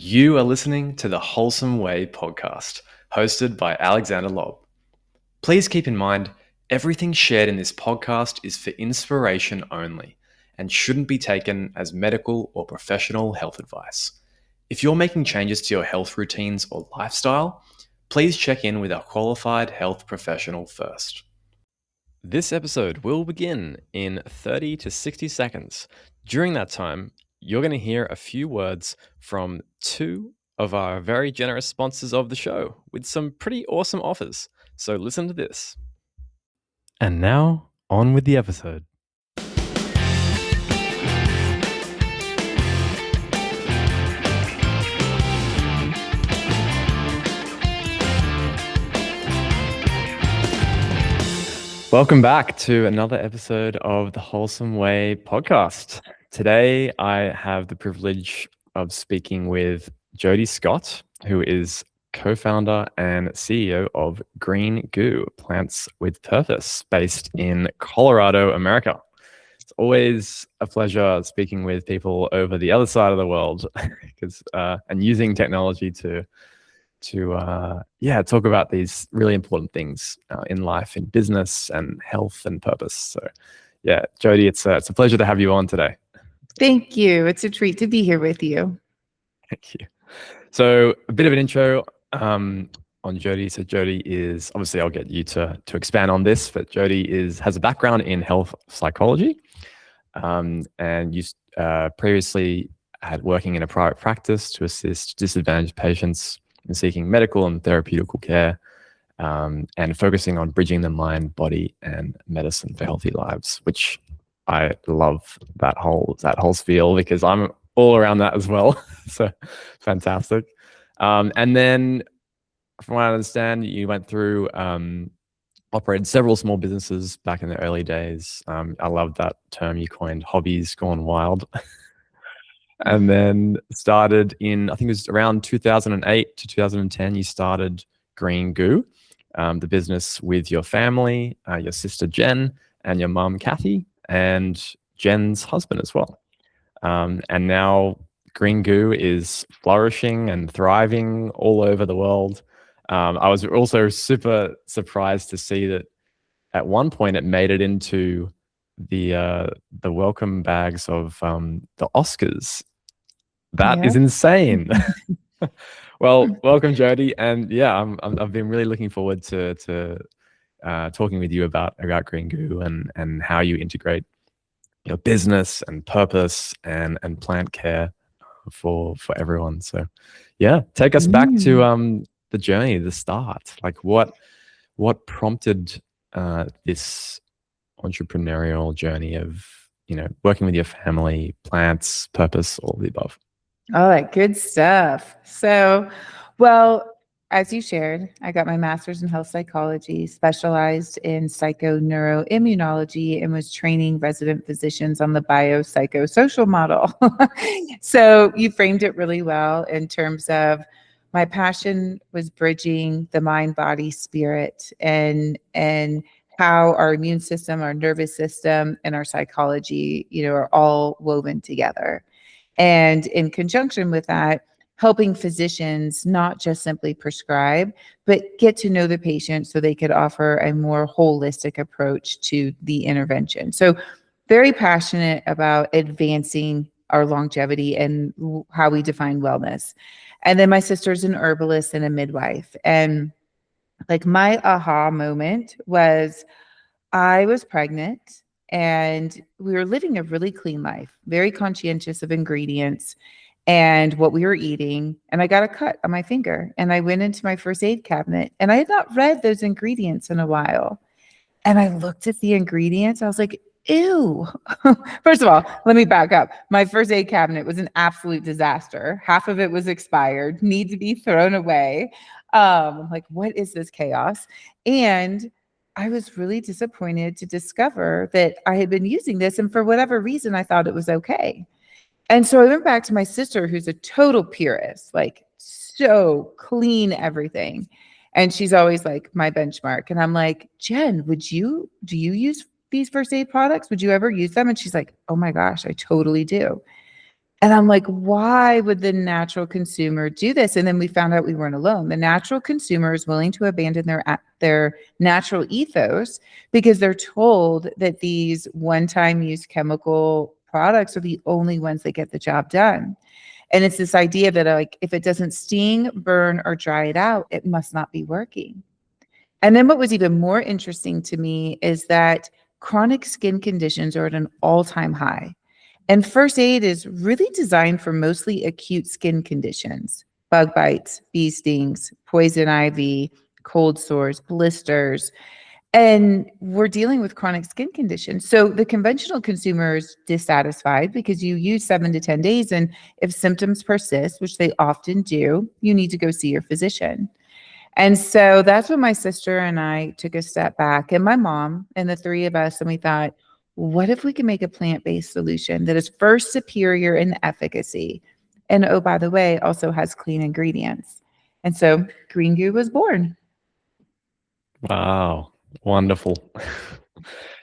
You are listening to the Wholesome Way podcast, hosted by Alexander Lobb. Please keep in mind, everything shared in this podcast is for inspiration only and shouldn't be taken as medical or professional health advice. If you're making changes to your health routines or lifestyle, please check in with our qualified health professional first. This episode will begin in 30 to 60 seconds. During that time, you're going to hear a few words from two of our very generous sponsors of the show with some pretty awesome offers. So listen to this. And now, on with the episode. Welcome back to another episode of the Wholesome Way podcast. Today, I have the privilege of speaking with Jodi Scott, who is co-founder and CEO of Green Goo, Plants with Purpose, based in Colorado, America. It's always a pleasure speaking with people over the other side of the world and using technology to talk about these really important things in life, in business and health and purpose. So yeah, Jodi, it's a pleasure to have you on today. Thank you. It's a treat to be here with you. Thank you. So a bit of an intro on Jodi. So Jodi is, obviously I'll get you to expand on this, but Jodi has a background in health psychology, and you previously had working in a private practice to assist disadvantaged patients in seeking medical and therapeutical care, and focusing on bridging the mind, body, and medicine for healthy lives, which I love that whole spiel because I'm all around that as well. So fantastic. And then from what I understand, you went through, operated several small businesses back in the early days. I love that term you coined, hobbies gone wild. And then started in, I think it was around 2008 to 2010, you started Green Goo, the business with your family, your sister Jen, and your mum Kathy, and Jen's husband as well. And now Green Goo is flourishing and thriving all over the world. I was also super surprised to see that at one point it made it into the welcome bags of the Oscars. That is insane. Well, welcome, Jodi, and yeah, I've been really looking forward to talking with you about Green Goo and how you integrate your business and purpose and plant care for everyone. So, yeah, take us back to the journey, the start. Like, what prompted this entrepreneurial journey of working with your family, plants, purpose, all of the above? All that good stuff. So, well, as you shared, I got my master's in health psychology, specialized in psychoneuroimmunology, and was training resident physicians on the biopsychosocial model. So you framed it really well in terms of my passion was bridging the mind, body, spirit, and how our immune system, our nervous system, and our psychology, are all woven together. And in conjunction with that, helping physicians not just simply prescribe, but get to know the patient so they could offer a more holistic approach to the intervention. So very passionate about advancing our longevity and how we define wellness. And then my sister's an herbalist and a midwife. And like my aha moment was I was pregnant and we were living a really clean life, very conscientious of ingredients and what we were eating. And I got a cut on my finger and I went into my first aid cabinet and I had not read those ingredients in a while. And I looked at the ingredients. I was like, ew. First of all, let me back up. My first aid cabinet was an absolute disaster. Half of it was expired, need to be thrown away. I'm like, what is this chaos? And I was really disappointed to discover that I had been using this, and for whatever reason, I thought it was okay. And so I went back to my sister, who's a total purist, like so clean everything. And she's always like my benchmark. And I'm like, Jen, do you use these first aid products? Would you ever use them? And she's like, oh my gosh, I totally do. And I'm like, why would the natural consumer do this? And then we found out we weren't alone. The natural consumer is willing to abandon their natural ethos because they're told that these one-time use chemical products are the only ones that get the job done. And it's this idea that like if it doesn't sting, burn, or dry it out, it must not be working. And then what was even more interesting to me is that chronic skin conditions are at an all-time high. And first aid is really designed for mostly acute skin conditions: bug bites, bee stings, poison ivy, cold sores, blisters. And we're dealing with chronic skin conditions. So the conventional consumer is dissatisfied because you use 7 to 10 days. And if symptoms persist, which they often do, you need to go see your physician. And so that's when my sister and I took a step back, and my mom and the three of us, and we thought, what if we can make a plant-based solution that is first superior in efficacy? And oh, by the way, also has clean ingredients. And so Green Goo was born. Wow, wonderful.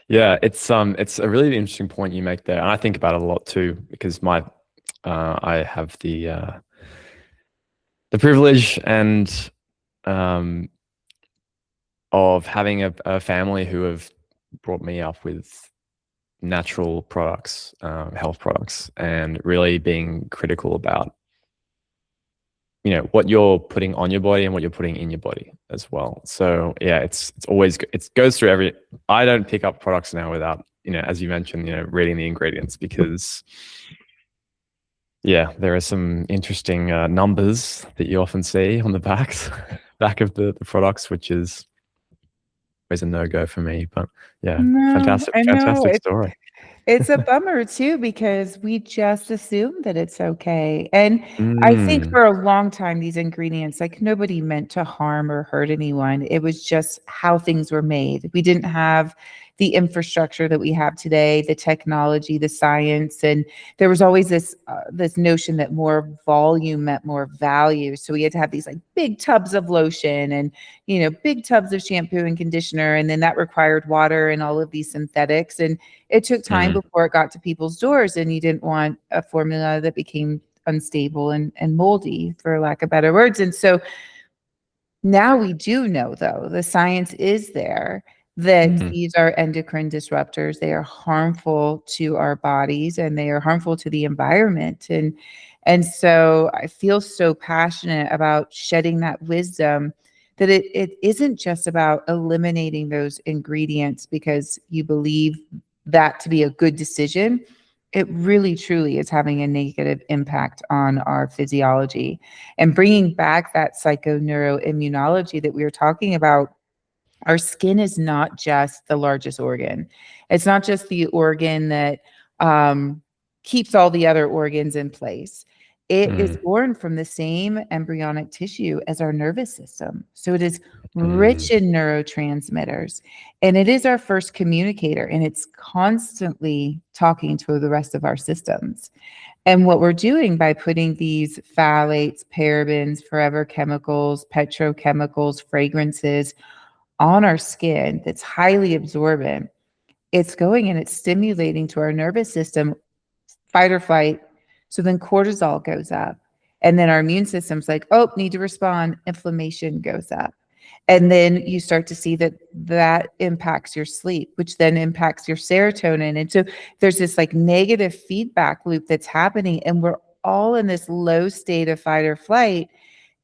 Yeah, it's a really interesting point you make there, and I think about it a lot too because I have the privilege and of having a family who have brought me up with natural products, health products, and really being critical about what you're putting on your body and what you're putting in your body as well. So yeah, it's always it goes through every. I don't pick up products now without as you mentioned, reading the ingredients because yeah, there are some interesting numbers that you often see on the back of the products, which is always a no-go for me. But yeah, No, I know. fantastic story. It's a bummer too, because we just assume that it's okay. And I think Mm, for a long time, these ingredients, like nobody meant to harm or hurt anyone. It was just how things were made. We didn't have the infrastructure that we have today, the technology, the science, and there was always this notion that more volume meant more value. So we had to have these like big tubs of lotion and big tubs of shampoo and conditioner, and then that required water and all of these synthetics. And it took time mm, before it got to people's doors, and you didn't want a formula that became unstable and moldy, for lack of better words. And so now we do know, though, the science is there that mhm, these are endocrine disruptors. They are harmful to our bodies and they are harmful to the environment. And so I feel so passionate about shedding that wisdom that it isn't just about eliminating those ingredients because you believe that to be a good decision. It really truly is having a negative impact on our physiology, and bringing back that psychoneuroimmunology that we were talking about. Our skin is not just the largest organ. It's not just the organ that keeps all the other organs in place. It is mm, born from the same embryonic tissue as our nervous system. So it is mm, rich in neurotransmitters, and it is our first communicator, and it's constantly talking to the rest of our systems. And what we're doing by putting these phthalates, parabens, forever chemicals, petrochemicals, fragrances on our skin that's highly absorbent, it's going and it's stimulating to our nervous system, fight or flight. So then cortisol goes up. And then our immune system's like, oh, need to respond. Inflammation goes up. And then you start to see that that impacts your sleep, which then impacts your serotonin. And so there's this like negative feedback loop that's happening. And we're all in this low state of fight or flight.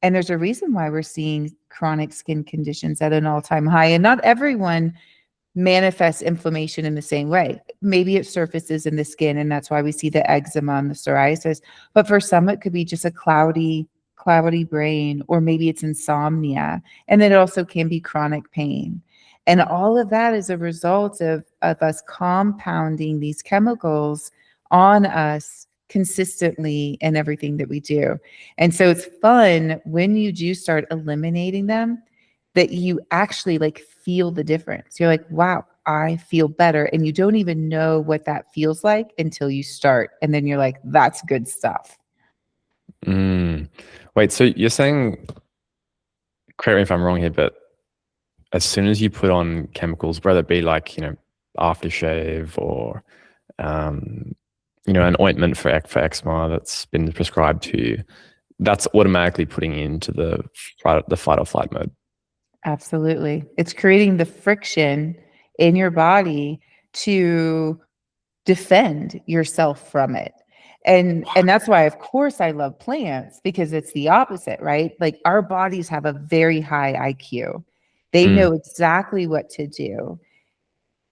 And there's a reason why we're seeing chronic skin conditions at an all-time high. And not everyone manifests inflammation in the same way. Maybe it surfaces in the skin, and that's why we see the eczema and the psoriasis. But for some, it could be just a cloudy brain, or maybe it's insomnia. And then it also can be chronic pain. And all of that is a result of us compounding these chemicals on us consistently in everything that we do. And so it's fun when you do start eliminating them, that you actually like feel the difference. You're like, wow, I feel better. And you don't even know what that feels like until you start. And then you're like, that's good stuff. mm. Wait, so you're saying, correct me if I'm wrong here, but as soon as you put on chemicals, whether it be like, aftershave or um, an ointment for eczema that's been prescribed to you, that's automatically putting you into the fight or flight mode. Absolutely. It's creating the friction in your body to defend yourself from it. And that's why, of course, I love plants, because it's the opposite, right? Like, our bodies have a very high IQ. They know exactly what to do.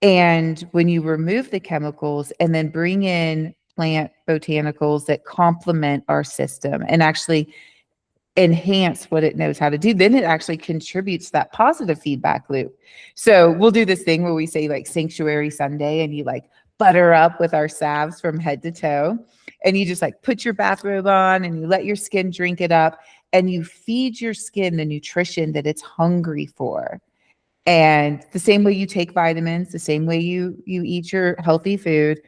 And when you remove the chemicals and then bring in plant botanicals that complement our system and actually enhance what it knows how to do, then it actually contributes to that positive feedback loop. So we'll do this thing where we say like Sanctuary Sunday, and you like butter up with our salves from head to toe, and you just like put your bathrobe on and you let your skin drink it up, and you feed your skin the nutrition that it's hungry for. And the same way you take vitamins, the same way you eat your healthy food,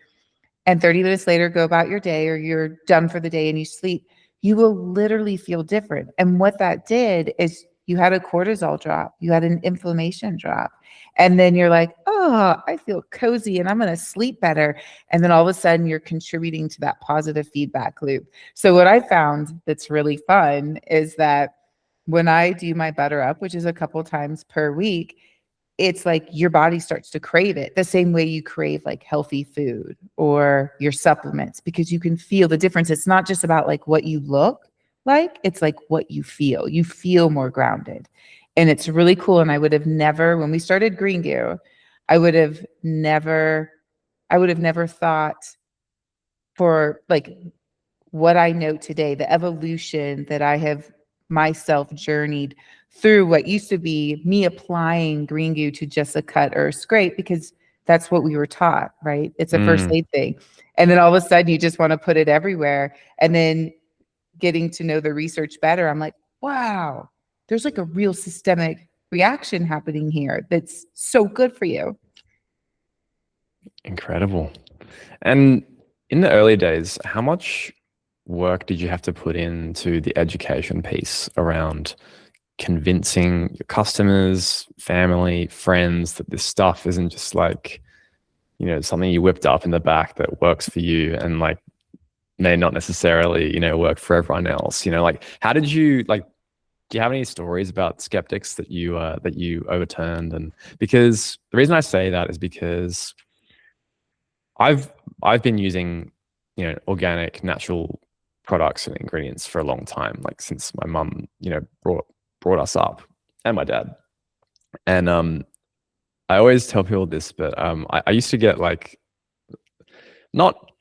and 30 minutes later go about your day, or you're done for the day and you sleep, you will literally feel different. And what that did is you had a cortisol drop, you had an inflammation drop. And then you're like, oh, I feel cozy and I'm going to sleep better. And then all of a sudden you're contributing to that positive feedback loop. So what I found that's really fun is that when I do my butter up, which is a couple times per week, it's like your body starts to crave it the same way you crave like healthy food or your supplements, because you can feel the difference. It's not just about like what you look like, it's like what you feel. You feel more grounded. And it's really cool. And I would have never, when we started Green Goo, I would have never thought for like what I know today, the evolution that I have myself journeyed through, what used to be me applying Green Goo to just a cut or a scrape because that's what we were taught, right? It's a first aid thing. And then all of a sudden you just want to put it everywhere. And then getting to know the research better, I'm like, wow, there's like a real systemic reaction happening here that's so good for you. Incredible. And in the early days, how much work did you have to put into the education piece around convincing your customers, family, friends that this stuff isn't just like, something you whipped up in the back that works for you and like may not necessarily, work for everyone else? Like, how did you like, do you have any stories about skeptics that you overturned? And because the reason I say that is because I've been using, organic, natural products and ingredients for a long time, like since my mum, brought us up, and my dad. And I always tell people this, but I used to get like not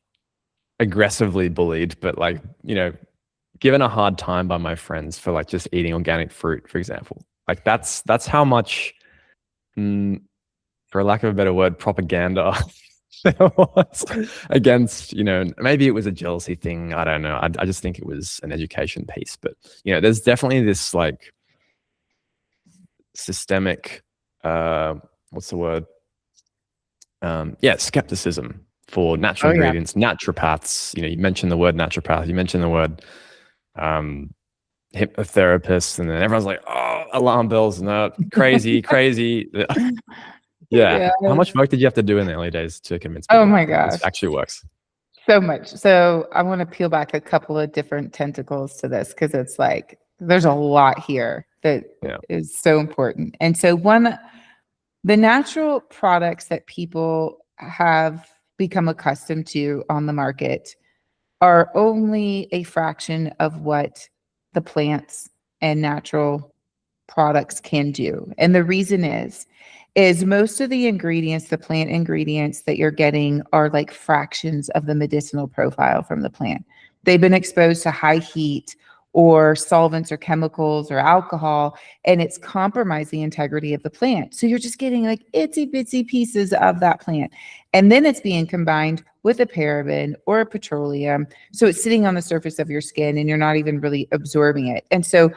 aggressively bullied, but like, given a hard time by my friends for like just eating organic fruit, for example. Like that's how much, for lack of a better word, propaganda there was against, maybe it was a jealousy thing. I don't know. I just think it was an education piece. But, there's definitely this like systemic, what's the word? Skepticism for natural ingredients, naturopaths. You mentioned the word naturopath, you mentioned the word hypnotherapist, and then everyone's like, oh, alarm bells, no, crazy. Yeah. How much work did you have to do in the early days to convince people? Oh my gosh, this actually works? So much. So I want to peel back a couple of different tentacles to this, because it's like there's a lot here that is so important. And so the natural products that people have become accustomed to on the market are only a fraction of what the plants and natural products can do. And the reason is most of the ingredients, the plant ingredients that you're getting, are like fractions of the medicinal profile from the plant. They've been exposed to high heat or solvents or chemicals or alcohol, and it's compromised the integrity of the plant. So you're just getting like itsy bitsy pieces of that plant. And then it's being combined with a paraben or a petroleum. So it's sitting on the surface of your skin and you're not even really absorbing it. And so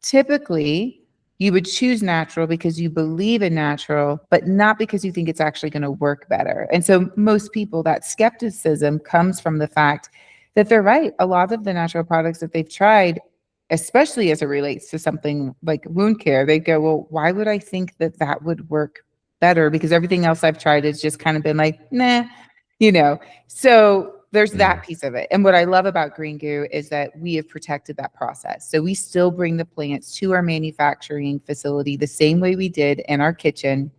typically you would choose natural because you believe in natural, but not because you think it's actually going to work better. And so most people, that skepticism comes from the fact that they're right. A lot of the natural products that they've tried, especially as it relates to something like wound care, they go, well, why would I think that that would work better? Because everything else I've tried has just kind of been like, nah, So there's that piece of it. And what I love about Green Goo is that we have protected that process. So we still bring the plants to our manufacturing facility the same way we did in our kitchen.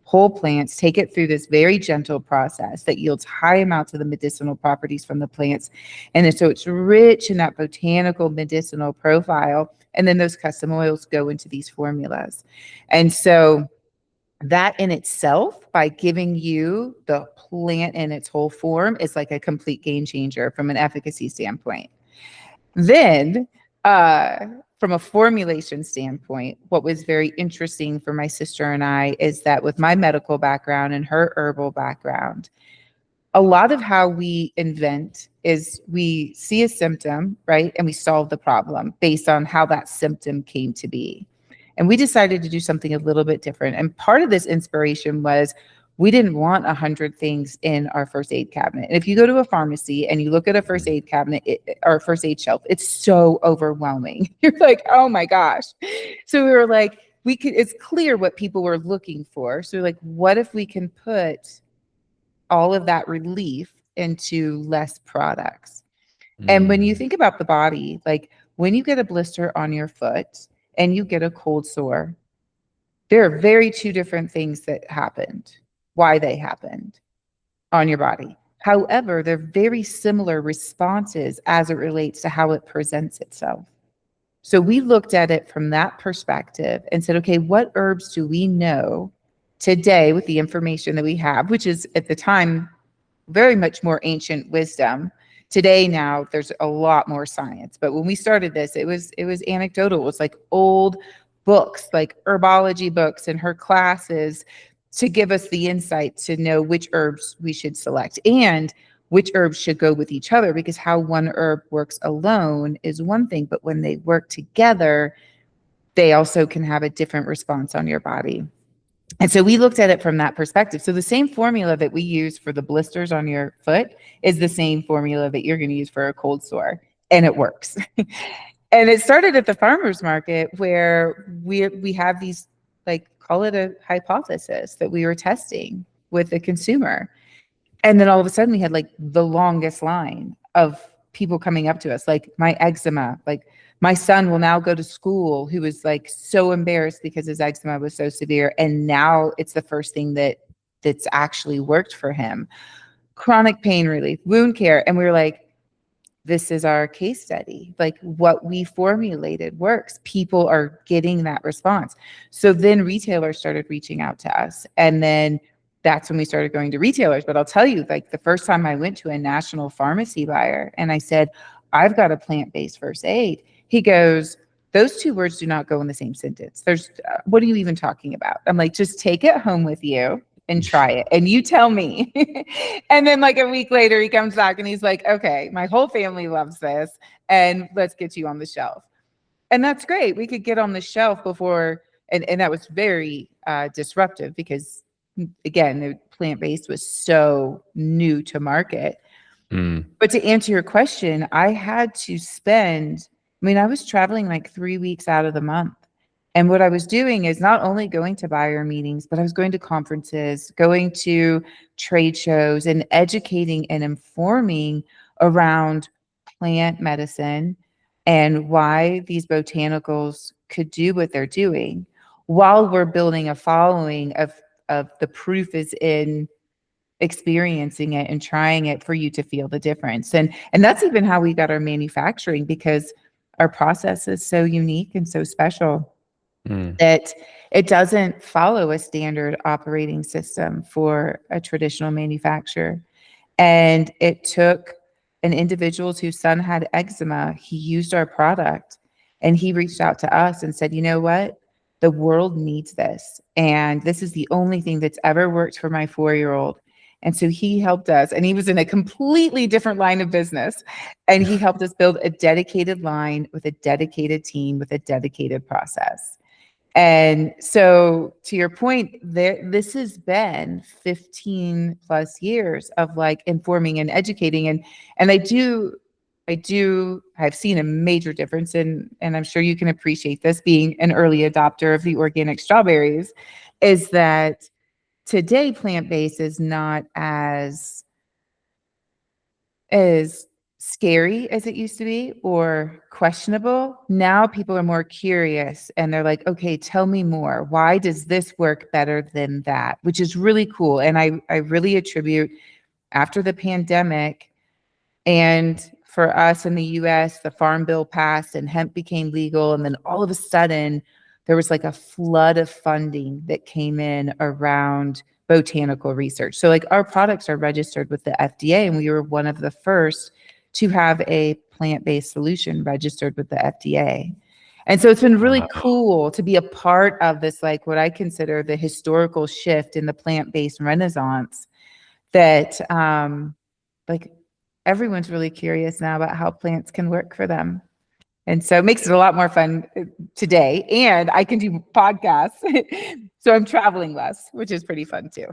Whole plants, take it through this very gentle process that yields high amounts of the medicinal properties from the plants. And so it's rich in that botanical medicinal profile. And then those custom oils go into these formulas. And so that in itself, by giving you the plant in its whole form, is like a complete game changer from an efficacy standpoint. Then, from a formulation standpoint, what was very interesting for my sister and I is that with my medical background and her herbal background, a lot of how we invent is we see a symptom, right? And we solve the problem based on how that symptom came to be. And we decided to do something a little bit different. And part of this inspiration was we didn't want 100 things in our first aid cabinet. And if you go to a pharmacy and you look at a first aid cabinet or first aid shelf, it's so overwhelming. You're like, oh my gosh. So we were like, it's clear what people were looking for. So we're like, what if we can put all of that relief into less products? And when you think about the body, like when you get a blister on your foot and you get a cold sore, there are very two different things that happened, why they happened on your body. However, they're very similar responses as it relates to how it presents itself. So we looked at it from that perspective and said, okay, what herbs do we know today with the information that we have, which is at the time very much more ancient wisdom. Today now there's a lot more science, but when we started this, it was anecdotal. It was like old books, like herbology books in her classes, to give us the insight to know which herbs we should select and which herbs should go with each other, because how one herb works alone is one thing, but when they work together, they also can have a different response on your body. And so we looked at it from that perspective. So the same formula that we use for the blisters on your foot is the same formula that you're going to use for a cold sore, and it works. And it started at the farmer's market where we have these, like, call it a hypothesis that we were testing with the consumer. And then all of a sudden we had like the longest line of people coming up to us, like my eczema, like my son will now go to school who was like so embarrassed because his eczema was so severe. And now it's the first thing that's actually worked for him. Chronic pain relief, wound care. And we were like, this is our case study. Like what we formulated works. People are getting that response. So then retailers started reaching out to us. And then that's when we started going to retailers. But I'll tell you, like the first time I went to a national pharmacy buyer and I said, I've got a plant-based first aid. He goes, those two words do not go in the same sentence. What are you even talking about? I'm like, just take it home with you and try it. And you tell me. And then like a week later, he comes back and he's like, okay, my whole family loves this and let's get you on the shelf. And that's great. We could get on the shelf before, and that was very disruptive because, again, the plant-based was so new to market. But to answer your question, I had to I was traveling like 3 weeks out of the month. And what I was doing is not only going to buyer meetings, but I was going to conferences, going to trade shows and educating and informing around plant medicine and why these botanicals could do what they're doing while we're building a following of the proof is in experiencing it and trying it for you to feel the difference. And that's even how we got our manufacturing, because our process is so unique and so special that it doesn't follow a standard operating system for a traditional manufacturer. And it took an individual whose son had eczema. He used our product and he reached out to us and said, you know what? The world needs this. And this is the only thing that's ever worked for my 4-year-old. And so he helped us, and he was in a completely different line of business. And he helped us build a dedicated line with a dedicated team, with a dedicated process. And so to your point, this has been 15 plus years of like informing and educating. And I've seen a major difference and I'm sure you can appreciate this, being an early adopter of the organic strawberries, is that today plant-based is not as as scary as it used to be or questionable. Now people are more curious and they're like, okay, tell me more. Why does this work better than that? Which is really cool. And I really attribute after the pandemic and for us in the US, the Farm Bill passed and hemp became legal. And then all of a sudden, there was like a flood of funding that came in around botanical research. So, like, our products are registered with the FDA, and we were one of the first to have a plant-based solution registered with the FDA. And so it's been really cool to be a part of this, like what I consider the historical shift in the plant-based renaissance that like everyone's really curious now about how plants can work for them. And so it makes it a lot more fun today. And I can do podcasts. So I'm traveling less, which is pretty fun too.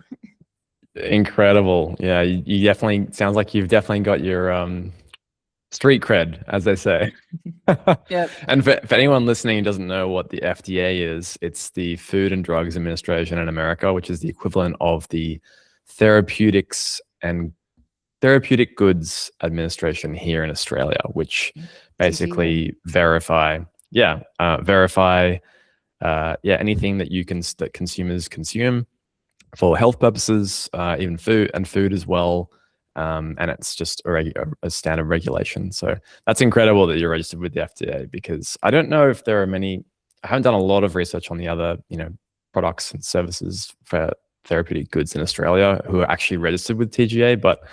Incredible. Yeah, you definitely sounds like you've definitely got your street cred, as they say. Yep. And for anyone listening who doesn't know what the FDA is, it's the Food and Drugs Administration in America, which is the equivalent of the Therapeutics and Therapeutic Goods Administration here in Australia, which basically verify anything that consumers consume for health purposes, even food as well. And it's just a standard regulation. So that's incredible that you're registered with the FDA, because I don't know if there are many. I haven't done a lot of research on the other, products and services for therapeutic goods in Australia who are actually registered with TGA, but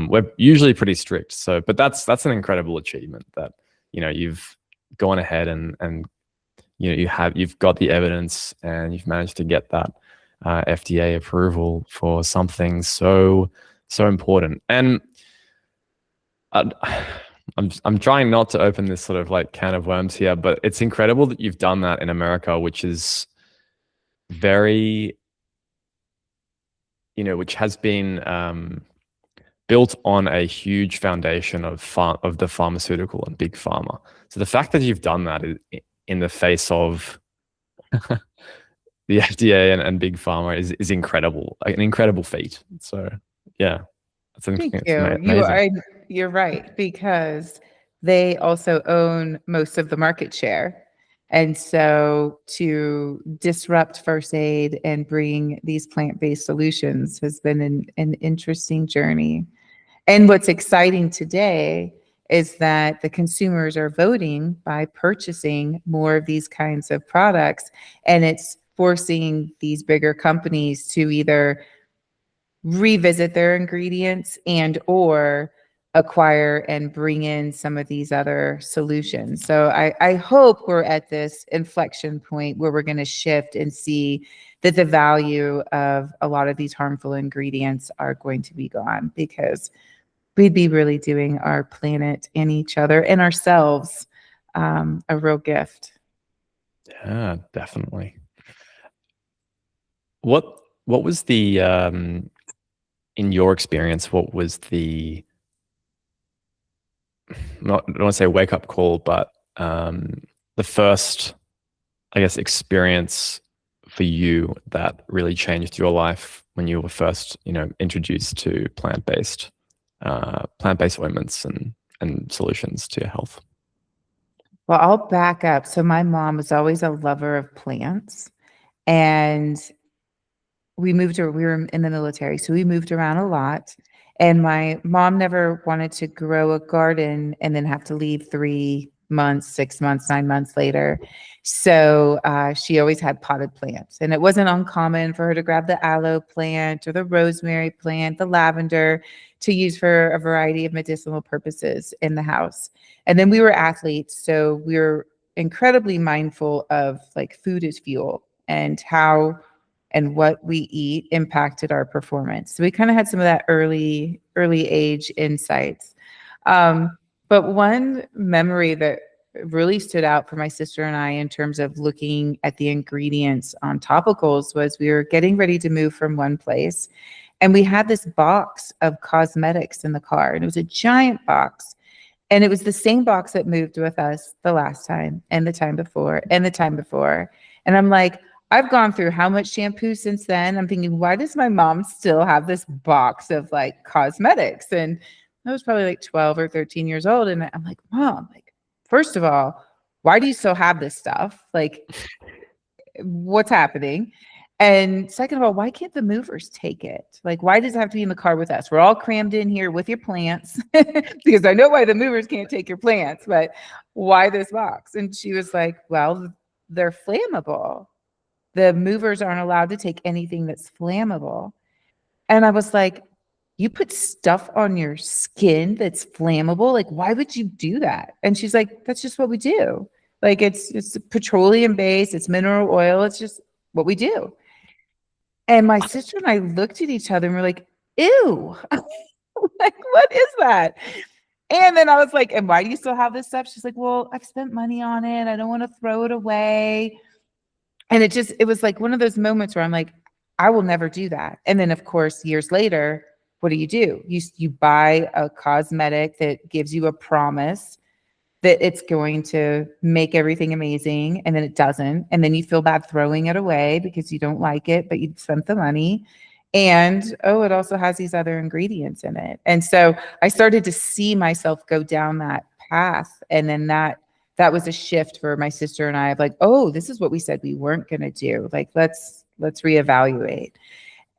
we're usually pretty strict. So, but that's an incredible achievement that you've gone ahead and you've got the evidence and you've managed to get that FDA approval for something so important. And I'm trying not to open this sort of like can of worms here, but it's incredible that you've done that in America, which is very, which has been built on a huge foundation of the pharmaceutical and big pharma. So the fact that you've done that in the face of the FDA and big pharma is incredible, like an incredible feat. So yeah, Thank you. You're right, because they also own most of the market share. And so to disrupt first aid and bring these plant-based solutions has been an interesting journey. And what's exciting today is that the consumers are voting by purchasing more of these kinds of products, and it's forcing these bigger companies to either revisit their ingredients and or acquire and bring in some of these other solutions. So I hope we're at this inflection point where we're going to shift and see that the value of a lot of these harmful ingredients are going to be gone, because we'd be really doing our planet and each other and ourselves a real gift. Yeah, definitely. What was the in your experience, what was the, I don't want to say wake up call, but the first, I guess, experience for you that really changed your life when you were first, introduced to plant-based ointments and solutions to your health? Well, I'll back up. So my mom was always a lover of plants, and we were in the military, so we moved around a lot. And my mom never wanted to grow a garden and then have to leave 3 months, 6 months, 9 months later. So she always had potted plants. And it wasn't uncommon for her to grab the aloe plant or the rosemary plant, the lavender, to use for a variety of medicinal purposes in the house. And then we were athletes, so we were incredibly mindful of like food is fuel and how and what we eat impacted our performance. So we kind of had some of that early age insights. But one memory that really stood out for my sister and I in terms of looking at the ingredients on topicals was we were getting ready to move from one place, and we had this box of cosmetics in the car, and it was a giant box. And it was the same box that moved with us the last time and the time before and the time before. And I'm like, I've gone through how much shampoo since then? I'm thinking, why does my mom still have this box of like cosmetics? And I was probably like 12 or 13 years old. And I'm like, Mom, like, first of all, why do you still have this stuff? Like, what's happening? And second of all, why can't the movers take it? Like, why does it have to be in the car with us? We're all crammed in here with your plants because I know why the movers can't take your plants, but why this box? And she was like, well, they're flammable. The movers aren't allowed to take anything that's flammable. And I was like, you put stuff on your skin that's flammable? Like, why would you do that? And she's like, that's just what we do. Like, it's petroleum based, it's mineral oil, it's just what we do. And my sister and I looked at each other and we're like, ew, like, what is that? And then I was like, and why do you still have this stuff? She's like, well, I've spent money on it. I don't want to throw it away. And it was like one of those moments where I'm like, I will never do that. And then of course, years later, what do? You buy a cosmetic that gives you a promise that it's going to make everything amazing, and then it doesn't. And then you feel bad throwing it away because you don't like it, but you spent the money. And oh, it also has these other ingredients in it. And so I started to see myself go down that path. And then that was a shift for my sister and I of like, oh, this is what we said we weren't going to do. Like, let's reevaluate.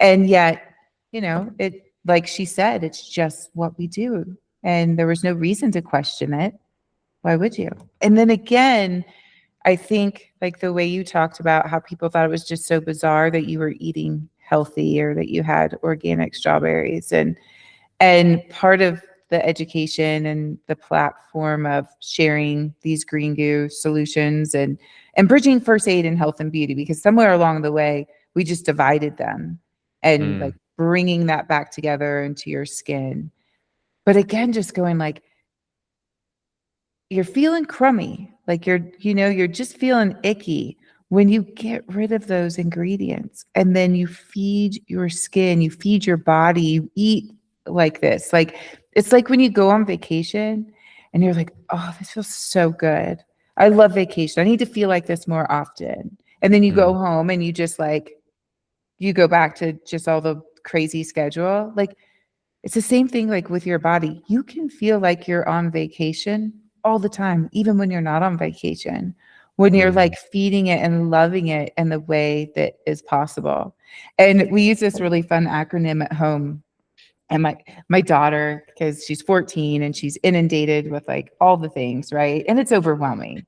And yet, it, like she said, it's just what we do. And there was no reason to question it. Why would you? And then again, I think like the way you talked about how people thought it was just so bizarre that you were eating healthy or that you had organic strawberries. And part of the education and the platform of sharing these Green Goo solutions and bridging first aid and health and beauty, because somewhere along the way, we just divided them and like bringing that back together into your skin. But again, just going like, you're feeling crummy, like you're just feeling icky when you get rid of those ingredients, and then you feed your skin, you feed your body, you eat like this. Like, it's like when you go on vacation and you're like, oh, this feels so good. I love vacation. I need to feel like this more often. And then you go home and you just like, you go back to just all the crazy schedule. Like, it's the same thing like with your body. You can feel like you're on vacation all the time, even when you're not on vacation, when you're like feeding it and loving it in the way that is possible. And we use this really fun acronym at home. And my daughter, because she's 14 and she's inundated with like all the things, right? And it's overwhelming.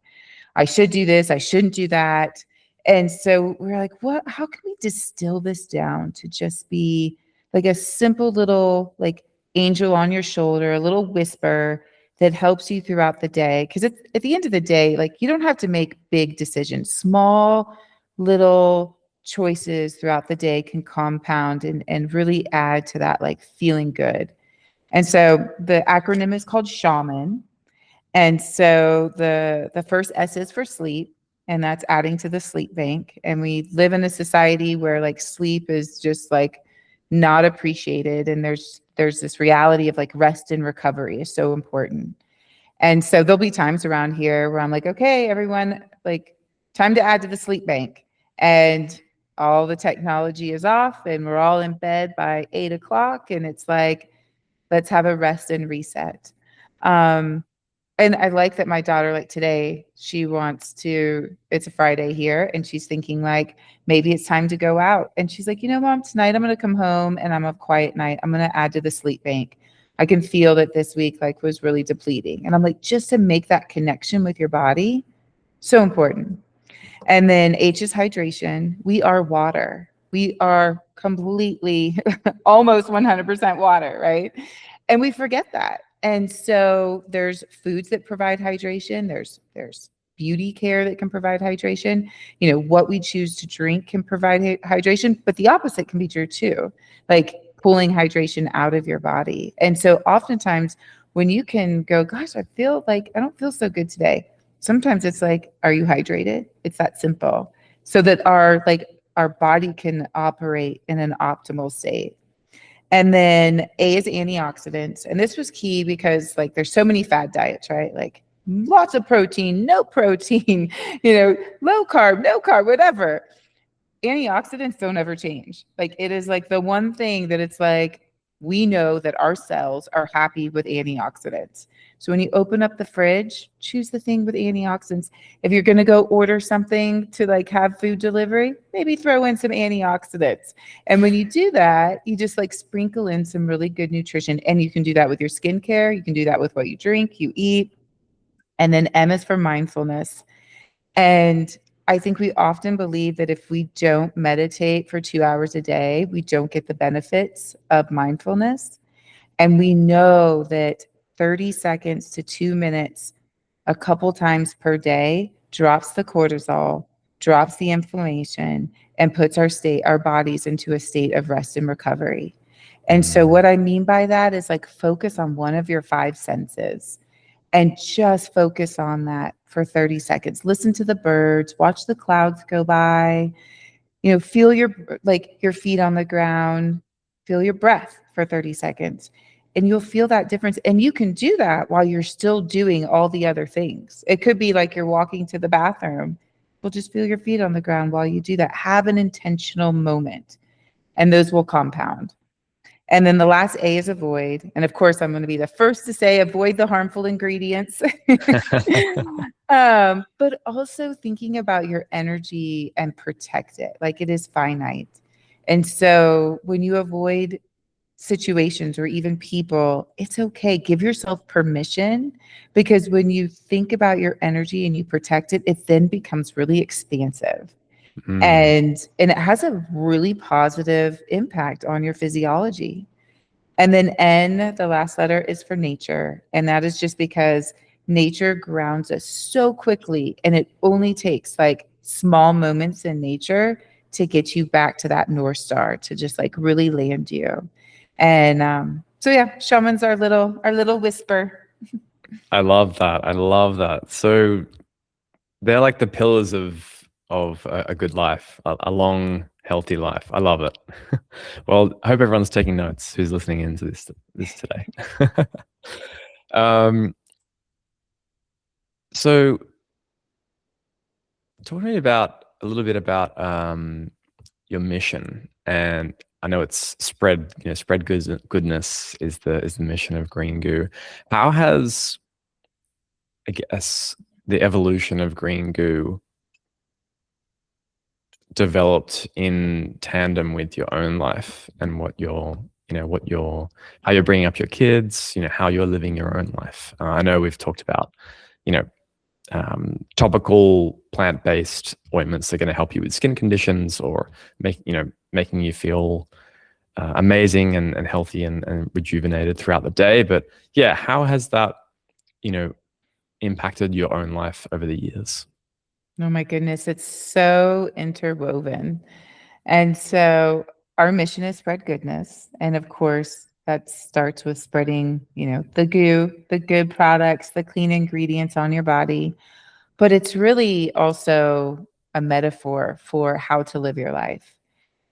I should do this, I shouldn't do that. And so we're like, how can we distill this down to just be like a simple little like angel on your shoulder, a little whisper that helps you throughout the day? Because at the end of the day, like, you don't have to make big decisions. Small little choices throughout the day can compound and really add to that like feeling good. And so the acronym is called SHAMAN. And so the first S is for sleep, and that's adding to the sleep bank. And we live in a society where like sleep is just like not appreciated, and there's this reality of like rest and recovery is so important. And so there'll be times around here where I'm like, okay, everyone, like, time to add to the sleep bank. And all the technology is off and we're all in bed by 8 o'clock. And it's like, let's have a rest and reset. And I like that my daughter, like today, it's a Friday here, and she's thinking like, maybe it's time to go out. And she's like, Mom, tonight I'm going to come home and I'm a quiet night. I'm going to add to the sleep bank. I can feel that this week like was really depleting. And I'm like, just to make that connection with your body, so important. And then H is hydration. We are water. We are completely, almost 100% water, right? And we forget that. And so there's foods that provide hydration. There's beauty care that can provide hydration. What we choose to drink can provide hydration, but the opposite can be true too, like pulling hydration out of your body. And so oftentimes when you can go, gosh, I don't feel so good today. Sometimes it's like, are you hydrated? It's that simple. So that our body can operate in an optimal state. And then A is antioxidants. And this was key because like there's so many fad diets, right? Like lots of protein, no protein, low carb, no carb, whatever. Antioxidants don't ever change. Like, it is like the one thing that it's like, we know that our cells are happy with antioxidants. So when you open up the fridge, choose the thing with antioxidants. If you're going to go order something to like have food delivery, maybe throw in some antioxidants. And when you do that, you just like sprinkle in some really good nutrition. And you can do that with your skincare. You can do that with what you drink, you eat. And then M is for mindfulness. And I think we often believe that if we don't meditate for 2 hours a day, we don't get the benefits of mindfulness. And we know that 30 seconds to 2 minutes a couple times per day drops the cortisol, drops the inflammation, and puts our bodies into a state of rest and recovery. And so what I mean by that is like focus on one of your five senses and just focus on that for 30 seconds. Listen to the birds, watch the clouds go by, feel your feet on the ground, feel your breath for 30 seconds. And you'll feel that difference. And you can do that while you're still doing all the other things. It could be like you're walking to the bathroom. Well, just feel your feet on the ground while you do that. Have an intentional moment, and those will compound. And then the last A is avoid. And of course, I'm going to be the first to say avoid the harmful ingredients. But also thinking about your energy and protect it. Like it is finite. And so when you avoid situations or even people, it's okay. Give yourself permission, because when you think about your energy and you protect it, it then becomes really expansive. And it has a really positive impact on your physiology. And then N, the last letter, is for nature. And that is just because nature grounds us so quickly, and it only takes like small moments in nature to get you back to that North Star, to just like really land you. And so yeah, shaman's our little whisper. I love that. I love that. So they're like the pillars of a good life, a long, healthy life. I love it. Well, I hope everyone's taking notes who's listening into this today. So talk to me about a little bit about your mission. And I know it's spread goodness is the mission of Green Goo. How has, I guess, the evolution of Green Goo developed in tandem with your own life and how you're bringing up your kids, how you're living your own life? I know we've talked about, topical plant-based ointments that are going to help you with skin conditions or making you feel amazing and healthy and rejuvenated throughout the day. But yeah, how has that, impacted your own life over the years? Oh my goodness, it's so interwoven. And so our mission is spread goodness. And of course, that starts with spreading, the goo, the good products, the clean ingredients on your body. But it's really also a metaphor for how to live your life.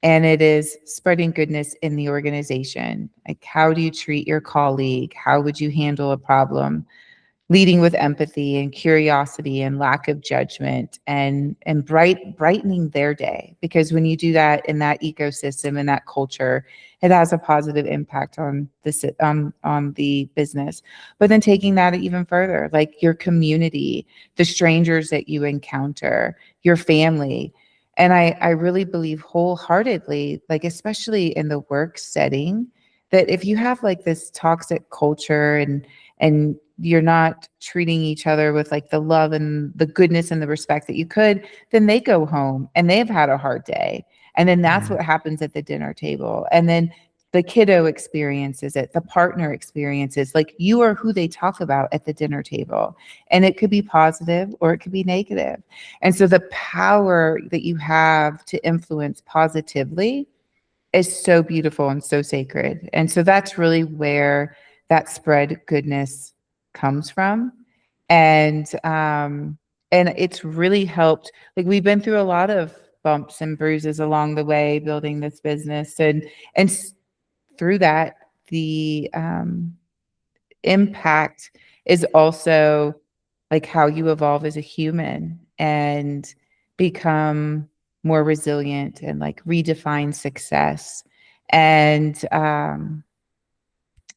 And it is spreading goodness in the organization. Like, how do you treat your colleague? How would you handle a problem? Leading with empathy and curiosity and lack of judgment, and brightening their day. Because when you do that in that ecosystem and that culture, it has a positive impact on the business. But then taking that even further, like your community, the strangers that you encounter, your family. And I really believe wholeheartedly, like especially in the work setting, that if you have like this toxic culture and you're not treating each other with like the love and the goodness and the respect that you could, then they go home and they've had a hard day. And then that's what happens at the dinner table. And then the kiddo experiences it, the partner experiences, like you are who they talk about at the dinner table. And it could be positive or it could be negative. And so the power that you have to influence positively is so beautiful and so sacred. And so that's really where that spread goodness comes from. And it's really helped. Like we've been through a lot of bumps and bruises along the way building this business, and through that the impact is also like how you evolve as a human and become more resilient and like redefine success. And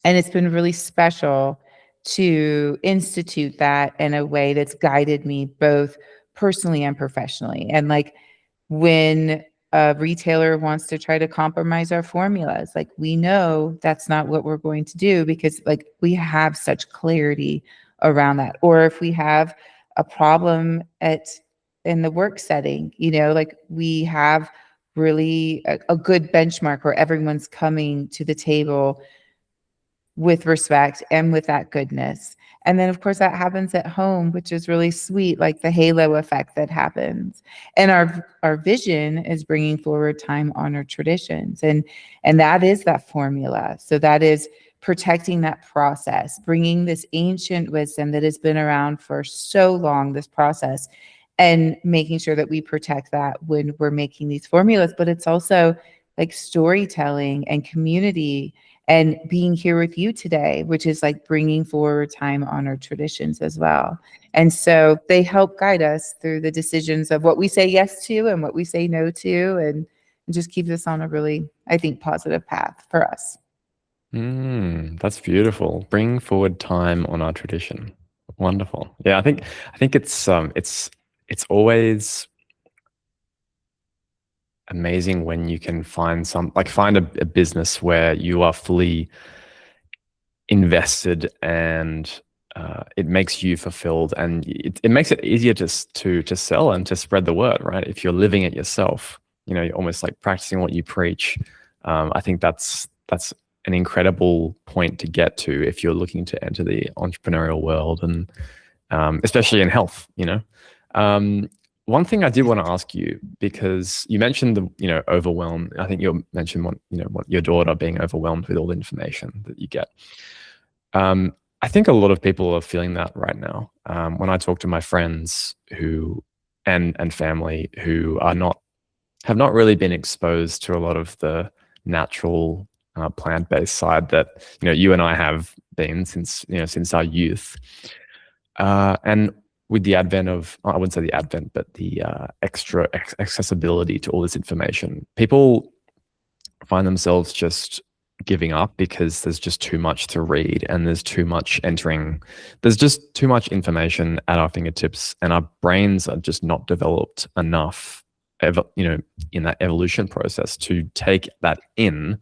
And it's been really special to institute that in a way that's guided me both personally and professionally. And like when a retailer wants to try to compromise our formulas, like we know that's not what we're going to do because like we have such clarity around that. Or if we have a problem in the work setting, like we have really a good benchmark where everyone's coming to the table with respect and with that goodness. And then of course that happens at home, which is really sweet, like the halo effect that happens. And our vision is bringing forward time-honored traditions. And that is that formula. So that is protecting that process, bringing this ancient wisdom that has been around for so long, this process, and making sure that we protect that when we're making these formulas. But it's also like storytelling and community and being here with you today, which is like bringing forward time-honored traditions as well. And so they help guide us through the decisions of what we say yes to and what we say no to, and just keep us on a really, I think, positive path for us. That's beautiful. Bring forward time on our tradition. Wonderful. Yeah, I think it's always amazing when you can find a business where you are fully invested and it makes you fulfilled, and it makes it easier to sell and to spread the word, right? If you're living it yourself, you're almost like practicing what you preach. I think that's an incredible point to get to if you're looking to enter the entrepreneurial world, and especially in health. One thing I did want to ask you, because you mentioned the overwhelm. I think you mentioned what your daughter being overwhelmed with all the information that you get. I think a lot of people are feeling that right now. When I talk to my friends and family who have not really been exposed to a lot of the natural plant-based side that you and I have been since our youth, and with the advent of, I wouldn't say the advent, but the extra accessibility to all this information, people find themselves just giving up because there's just too much to read, and there's just too much information at our fingertips, and our brains are just not developed enough in that evolution process to take that in,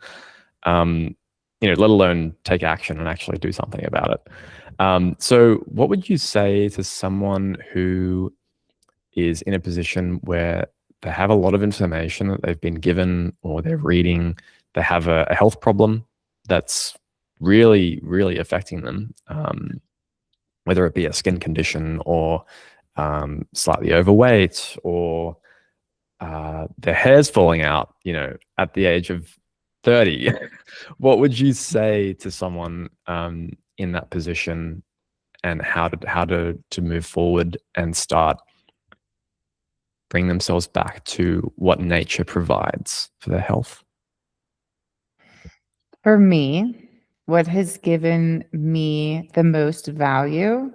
let alone take action and actually do something about it. So what would you say to someone who is in a position where they have a lot of information that they've been given, or they're reading, they have a health problem that's really, really affecting them, whether it be a skin condition or slightly overweight, or their hair's falling out, at the age of 30. What would you say to someone in that position, and how to move forward and start bring themselves back to what nature provides for their health? For me, what has given me the most value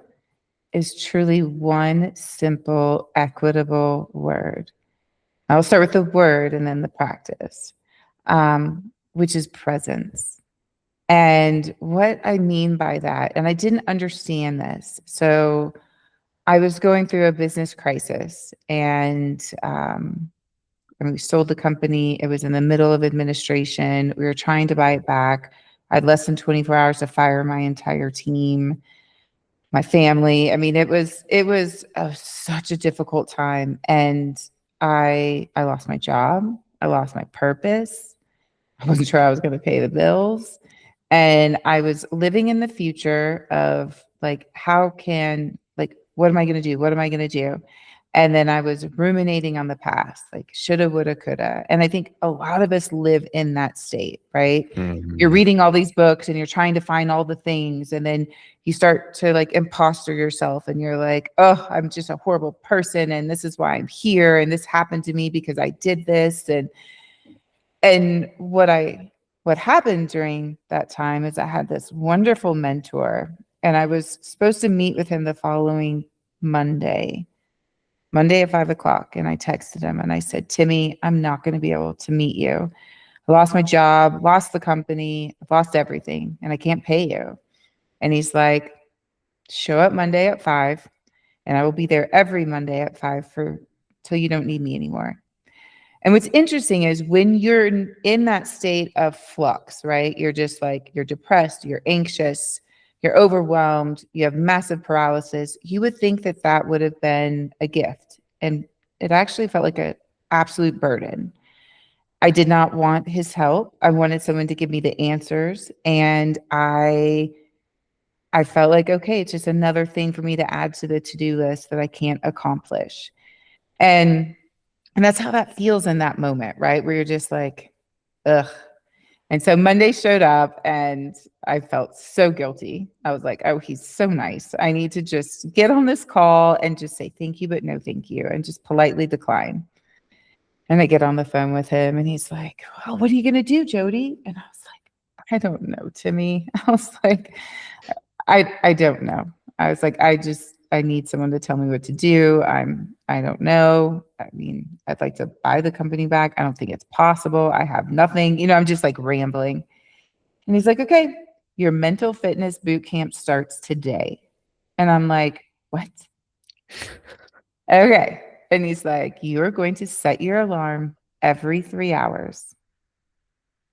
is truly one simple, equitable word. I'll start with the word and then the practice, which is presence. And what I mean by that, and I didn't understand this. So I was going through a business crisis, and we sold the company. It was in the middle of administration. We were trying to buy it back. I had less than 24 hours to fire my entire team, my family. I mean, it was such a difficult time. And I lost my job. I lost my purpose. I wasn't sure I was going to pay the bills. And I was living in the future of like, what am I going to do? What am I going to do? And then I was ruminating on the past, like shoulda, woulda, coulda. And I think a lot of us live in that state, right? Mm-hmm. You're reading all these books and you're trying to find all the things. And then you start to like imposter yourself, and you're like, oh, I'm just a horrible person. And this is why I'm here. And this happened to me because I did this. And what happened during that time is I had this wonderful mentor, and I was supposed to meet with him the following Monday at 5:00. And I texted him and I said, Timmy, I'm not going to be able to meet you. I lost my job, lost the company, I've lost everything, and I can't pay you. And he's like, show up Monday at 5, and I will be there every Monday at 5 for till you don't need me anymore. And what's interesting is when you're in that state of flux, right? You're just like, you're depressed, you're anxious, you're overwhelmed, you have massive paralysis. You would think that that would have been a gift. And it actually felt like an absolute burden. I did not want his help. I wanted someone to give me the answers. And I felt like, okay, it's just another thing for me to add to the to-do list that I can't accomplish. And that's how that feels in that moment, right? Where you're just like, ugh. And so Monday showed up and I felt so guilty. I was like, oh, he's so nice. I need to just get on this call and just say thank you, but no thank you, and just politely decline. And I get on the phone with him and he's like, well, what are you going to do, Jodi? And I was like, I don't know, Timmy. I was like, I don't know. I was like, I need someone to tell me what to do. I don't know. I mean, I'd like to buy the company back. I don't think it's possible. I have nothing. I'm just like rambling. And he's like, okay, your mental fitness boot camp starts today. And I'm like, what? Okay. And he's like, you're going to set your alarm every 3 hours.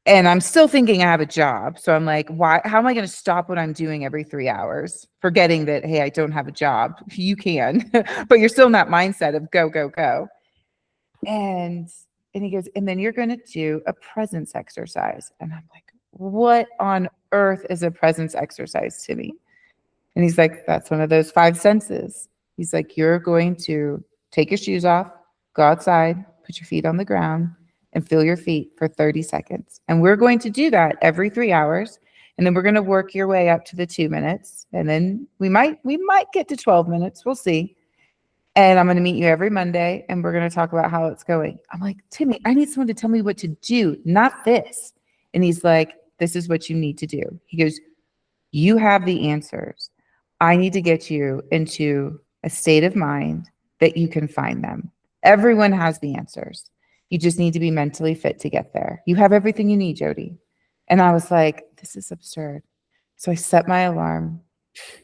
And I'm still thinking I have a job. So I'm like, why? How am I going to stop what I'm doing every 3 hours? Forgetting that, hey, I don't have a job. You can, but you're still in that mindset of go, go, go. And he goes, and then you're going to do a presence exercise. And I'm like, what on earth is a presence exercise to me? And he's like, that's one of those 5 senses. He's like, you're going to take your shoes off, go outside, put your feet on the ground, and feel your feet for 30 seconds. And we're going to do that every 3 hours. And then we're going to work your way up to the 2 minutes. And then we might get to 12 minutes. We'll see. And I'm going to meet you every Monday and we're going to talk about how it's going. I'm like, Timmy, I need someone to tell me what to do, not this. And he's like, this is what you need to do. He goes, you have the answers. I need to get you into a state of mind that you can find them. Everyone has the answers. You just need to be mentally fit to get there. You have everything you need, Jodi. And I was like, this is absurd. So I set my alarm.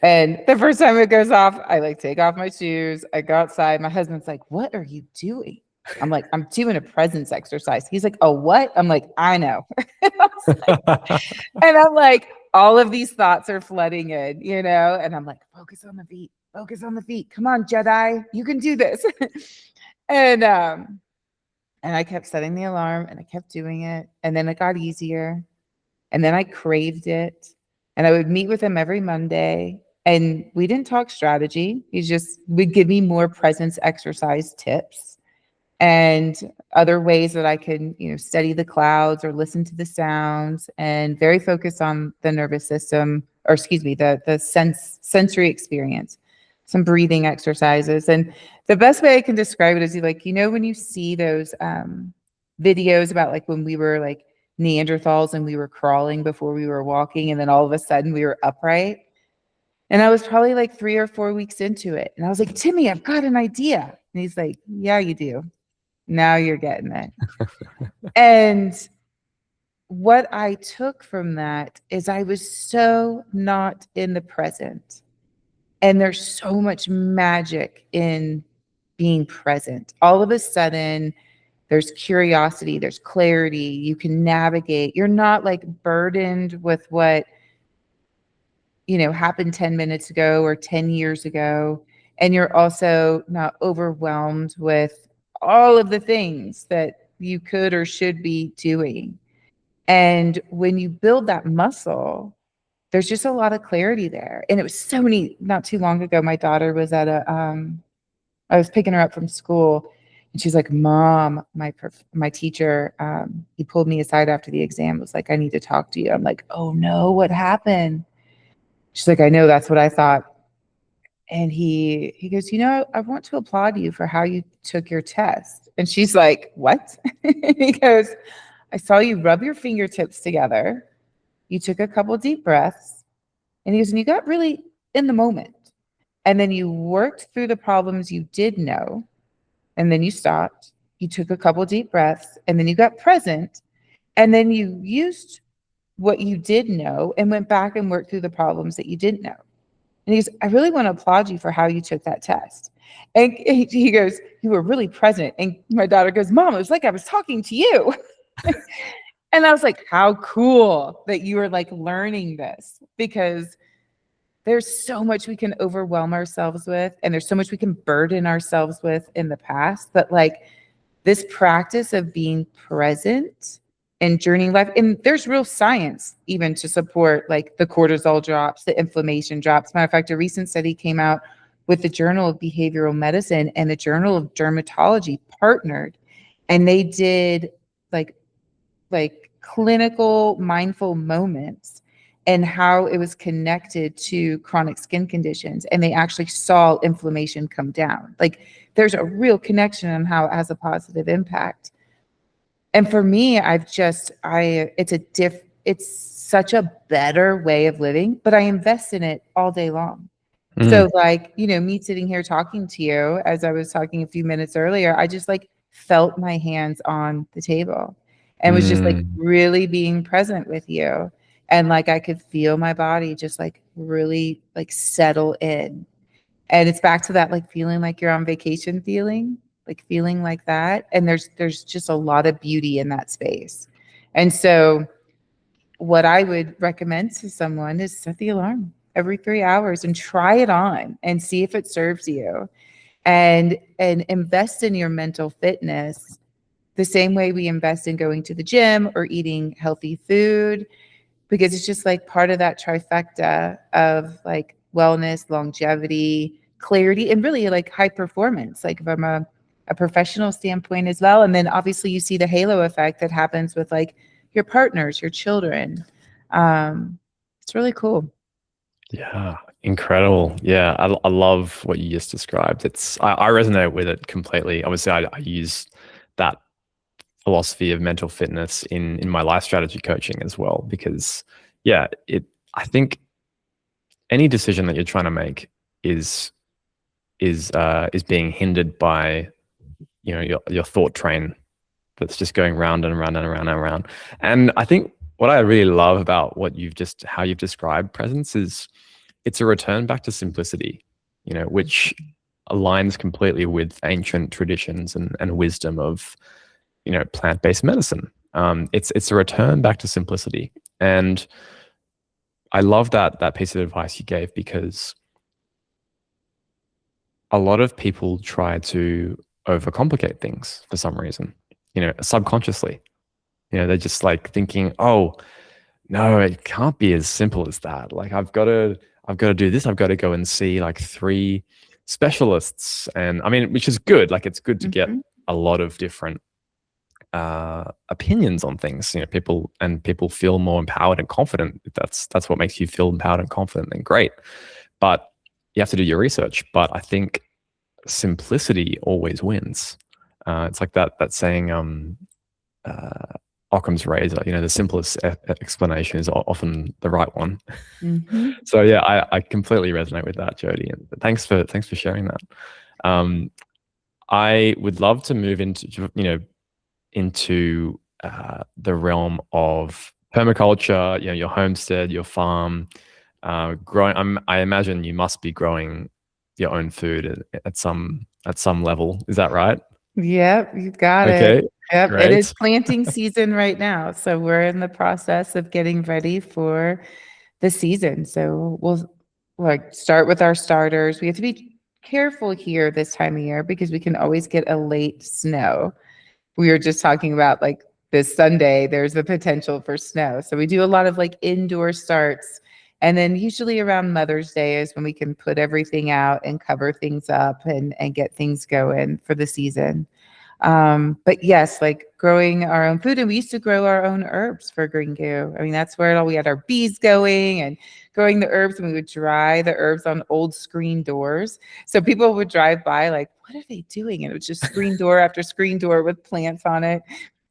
And the first time it goes off, I like take off my shoes. I go outside. My husband's like, what are you doing? I'm like, I'm doing a presence exercise. He's like, oh, what? I'm like, I know. And I'm like, all of these thoughts are flooding in, and I'm like, focus on the feet, focus on the feet. Come on, Jedi, you can do this. And I kept setting the alarm and I kept doing it. And then it got easier. And then I craved it. And I would meet with him every Monday. And we didn't talk strategy. He just would give me more presence exercise tips and other ways that I could, study the clouds or listen to the sounds, and very focused on the nervous system, or excuse me, the sensory experience, some breathing exercises. And the best way I can describe it is when you see those videos about like when we were like Neanderthals and we were crawling before we were walking, and then all of a sudden we were upright. And I was probably like 3 or 4 weeks into it. And I was like, Timmy, I've got an idea. And he's like, yeah, you do. Now you're getting it. And what I took from that is I was so not in the present. And there's so much magic in being present. All of a sudden, there's curiosity, there's clarity, you can navigate. You're not like burdened with what, happened 10 minutes ago or 10 years ago. And you're also not overwhelmed with all of the things that you could or should be doing. And when you build that muscle, there's just a lot of clarity there. And it was so neat. Not too long ago, my daughter was at I was picking her up from school, and she's like, Mom, my teacher, he pulled me aside after the exam, was like, I need to talk to you. I'm like, oh no, what happened? She's like, I know, that's what I thought. And he goes, I want to applaud you for how you took your test. And she's like, what? He goes, I saw you rub your fingertips together. You took a couple deep breaths. And he goes, and you got really in the moment. And then you worked through the problems you did know. And then you stopped. You took a couple deep breaths. And then you got present. And then you used what you did know and went back and worked through the problems that you didn't know. And he goes, I really want to applaud you for how you took that test. And he goes, you were really present. And my daughter goes, Mom, it was like I was talking to you. And I was like, how cool that you were like learning this, because there's so much we can overwhelm ourselves with, and there's so much we can burden ourselves with in the past. But like this practice of being present and journeying life, and there's real science even to support like the cortisol drops, the inflammation drops. Matter of fact, a recent study came out with the Journal of Behavioral Medicine and the Journal of Dermatology partnered, and they did like clinical mindful moments and how it was connected to chronic skin conditions. And they actually saw inflammation come down. Like there's a real connection on how it has a positive impact. And for me, it's such a better way of living, but I invest in it all day long. So like, me sitting here talking to you, as I was talking a few minutes earlier, I just like felt my hands on the table and was just like really being present with you. And like, I could feel my body just like really like settle in. And it's back to that, like feeling like you're on vacation feeling like that. And there's just a lot of beauty in that space. And so what I would recommend to someone is set the alarm every 3 hours and try it on and see if it serves you, and invest in your mental fitness the same way we invest in going to the gym or eating healthy food, because it's just like part of that trifecta of like wellness, longevity, clarity, and really like high performance, like from a professional standpoint as well. And then obviously you see the halo effect that happens with like your partners, your children. It's really cool. Yeah, incredible. Yeah, I love what you just described. I resonate with it completely. Obviously, I use that philosophy of mental fitness in my life strategy coaching as well, because yeah, I think any decision that you're trying to make is being hindered by your thought train that's just going round and round and round and round. And I think what I really love about how you've described presence is it's a return back to simplicity, which aligns completely with ancient traditions and wisdom of, plant-based medicine. It's a return back to simplicity. And I love that piece of advice you gave, because a lot of people try to overcomplicate things for some reason, subconsciously. They're just like thinking, oh, no, it can't be as simple as that. Like I've got to do this. I've got to go and see like 3 specialists. And I mean, which is good. Like it's good to get a lot of different opinions on things. People feel more empowered and confident. If that's what makes you feel empowered and confident, then great. But you have to do your research. But I think simplicity always wins. It's like that saying, Occam's razor, the simplest explanation is often the right one. So yeah, I completely resonate with that, Jodi, and thanks for sharing that. I would love to move into the realm of permaculture, your homestead, your farm, growing. I imagine you must be growing your own food at some level. Is that right? Yep, you've got it. Yep, great. It is planting season right now. So we're in the process of getting ready for the season. So we'll like start with our starters. We have to be careful here this time of year because we can always get a late snow. We were just talking about like this Sunday, there's the potential for snow. So we do a lot of like indoor starts. And then usually around Mother's Day is when we can put everything out and cover things up and get things going for the season. But yes, like growing our own food. And we used to grow our own herbs for Green Goo. I mean, that's where we had our bees going and growing the herbs, and we would dry the herbs on old screen doors. So people would drive by like, what are they doing? And it was just screen door after screen door with plants on it.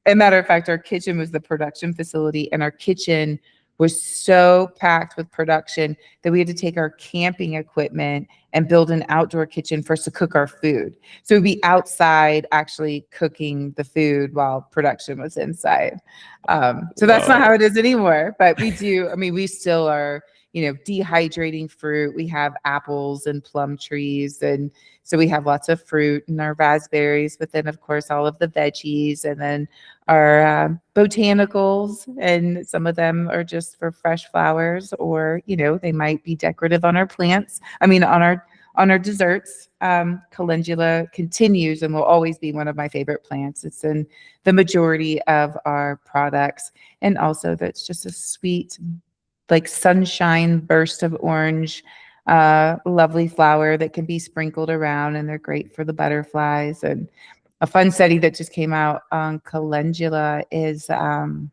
As a matter of fact, our kitchen was the production facility, and our kitchen was so packed with production that we had to take our camping equipment and build an outdoor kitchen for us to cook our food. So we'd be outside actually cooking the food while production was inside. So that's not how it is anymore, but we do. I mean, we still are, dehydrating fruit. We have apples and plum trees. And so we have lots of fruit and our raspberries, but then of course all of the veggies and then our botanicals. And some of them are just for fresh flowers, or, they might be decorative on our plants. I mean, on our desserts. Calendula continues and will always be one of my favorite plants. It's in the majority of our products. And also that's just a sweet, like sunshine burst of orange, lovely flower that can be sprinkled around, and they're great for the butterflies. And a fun study that just came out on calendula is that